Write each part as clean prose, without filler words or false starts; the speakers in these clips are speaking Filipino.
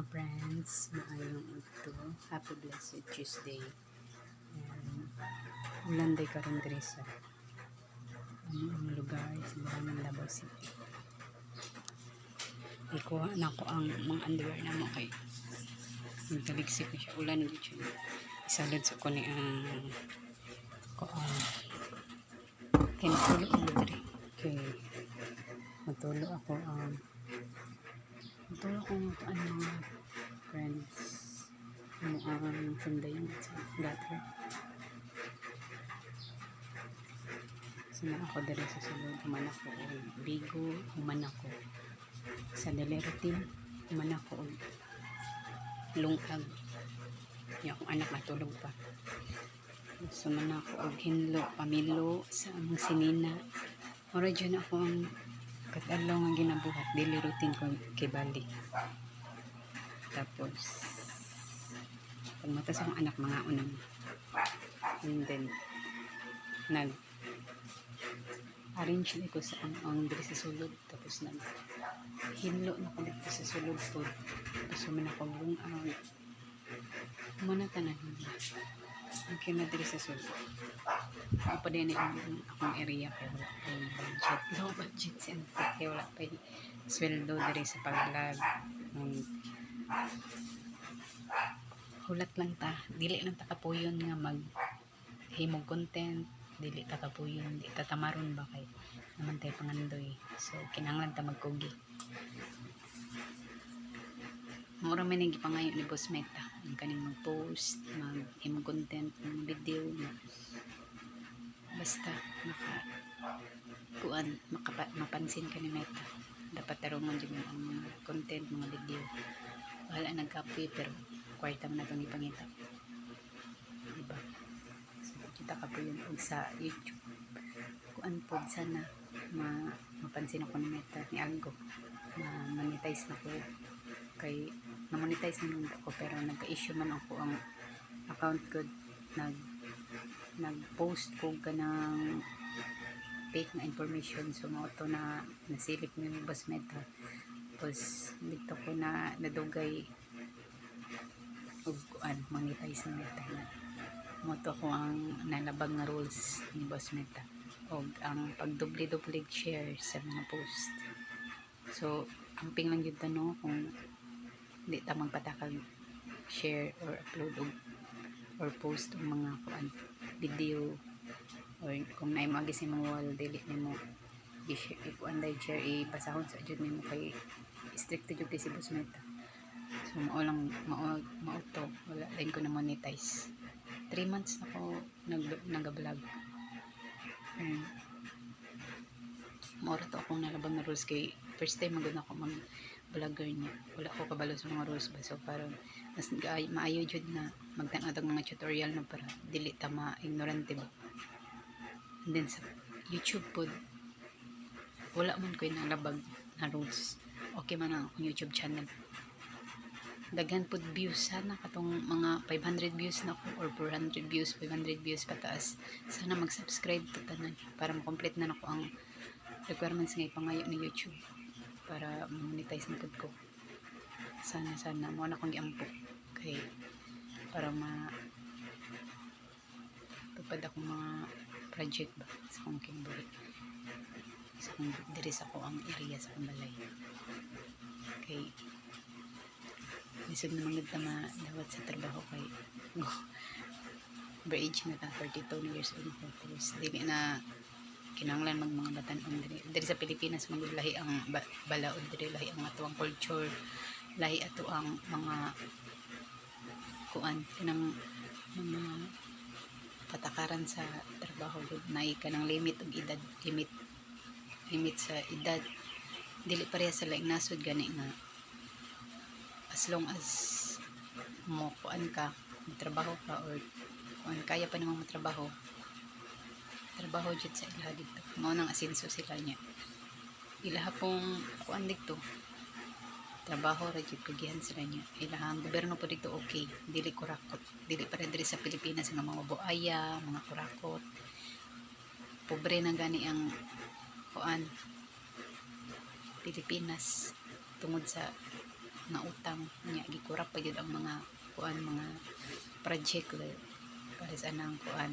mga friends, maayong ito. Happy Blessed Tuesday. Ayan. Ulan day karon diri sa ang lugar sa Barangay Labaw City. Ikuha na ko ang mga underwear na mo kay nagtaligsik na siya. Ulan na siya. Isalad sa ko ni ang ko ang kinatulog ko diri. Okay. Matulog ako matulog ko mga friends mo ang sundayan sa gutter. Sina ako dali sa sulod, human ako og bigo, human ako sa daily routine, human ako og lungag. Yung akong anak matulog pa. So man ako og hinlo, pamilo sa among sinina. Mura dyan ako ang katalaw nga ginabuhat, daily routine ko kay Bali. Tapos pag matas akong anak mga unang, and then arrange na ko sa ang diri sa sulod, tapos hinlo na ko dito sa sulod po, tapos man ako lungag muna tanan okay na diri sa sulod. Ako pa din ang akong area kaya wala pa budget, low budget siya kaya wala pa sweldo diri sa pag-vlog. Hulat lang ta, dili lang ta kapuyon nga mag himog content, dili ta kapuyon, di ta tamaron ba kay naman tayo pangandoy, so kinahanglan ta magkugi. Mura man yung gipangayo ni Boss Meta ang kaning mag-post, mag-himog content, ng video na basta mapansin ka ni Meta, dapat tarungan dyan ang mga content, mga video. Wala nagkapoy pero kwarta mo na itong ipangita, diba? So kita ka po yun sa YouTube kuan po sana mapansin ako ni Meta, ni Algo na monetize na ko kay na-monetize naman ako pero nagka-issue man ako ang account ko, nag-post ko ka ng fake na information, so mauto na nasilip ni Boss Meta. Tapos dito ko na nadugay og kuan monetize ng Meta na moto ko ang nalabag nga rules ni Boss Meta og ang pagdubli-dubli share sa mga post. So amping lang yun no kung hindi ta magpatakag share or upload or post ng mga kuan video, or kung naay magisi mo wall dili nimo ikuan dai share ipasahon sa jud nimo kay strict jud si Boss Meta. So mao lang mao to, wala rin ko na monetize. 3 months na ko nag-vlog. Maura to akong nalabang na rules kay first time magud ako mag-vlogger niya. Wala ko kabalo sa mga rules ba, so parang mas maayo jud na magtan-aw og mga tutorial no para dili ta ma-ignorante ba. And then sa YouTube pod wala man ko nalabag na rules. Okay man ang akong YouTube channel. Daghan pod views, sana katong mga 500 views na ko or 400 views, 500 views pataas. Sana mag-subscribe po tanan para ma-complete na nako ang requirements nga ipangayo ni YouTube para monetize na ko. Sana mo na kong giampo kay para tupad akong mga project ba sa akong kimbuhi, sa akong diri sa ko ang area sa akong balay. Kay lisod naman ganda dawat sa trabaho kay over-age na ta, 32 years old ko. Tapos dili na kinanglan mga batan-on diri sa Pilipinas, magudlahi ang balaod diri, lahi ang atuang culture, lahi ato ang mga kuan kanang mga patakaran sa trabaho, naay kanang limit og edad, limit sa edad, dili pareha sa laing nasod gani nga as long as mo kuan ka, magtrabaho ka or kuan kaya pa namang matrabaho, trabaho jud sa ilaha dito. Mao nang asenso sila niya. Ilaha pong kuan dito, trabaho ra jud kugihan sila niya. Ilahang gobyerno po dito okay, dili kurakot. Dili pa rin diri sa Pilipinas nga mga buaya, mga kurakot. Pobre na gani ang kuan Pilipinas tungod sa nga utang nya gikurap pa gyud ang mga kuan mga project para sa anang kuan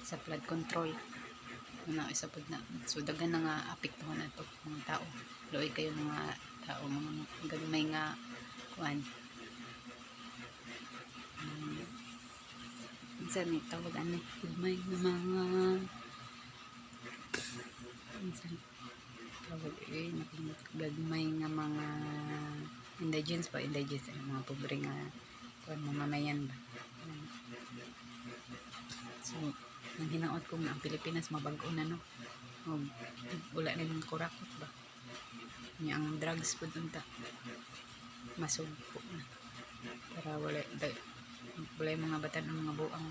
sa flood control na isa pud na so daghan na nga apektuhan ato mga tao luoy kayo mga tao mga gagmay nga kuan minsan ni tawag ani gagmay nga mga minsan tawag gagmay nga mga indigents mga pobre nga kuan mamamayan ba. So nang hinaot ko nga ang Pilipinas mabag-o na no wala na mga kurakot ba niya ang drugs po unta masugpo na para wala yung mga batan ng mga buang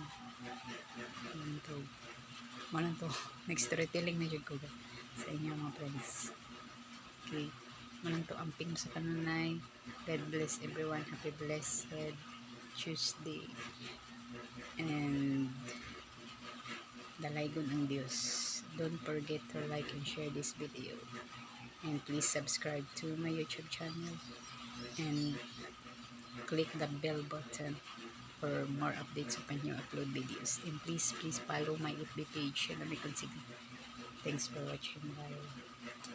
to malang to next storytelling na jud ko ba sa inyo mga friends. Okay, malang to amping sa kanunay. God bless everyone. Happy blessed Tuesday and dalaygon ang Diyos. Don't forget to like and share this video and please subscribe to my YouTube channel and click the bell button for more updates upon new upload videos, and please follow my FB page and may consider. Thanks for watching. Bye.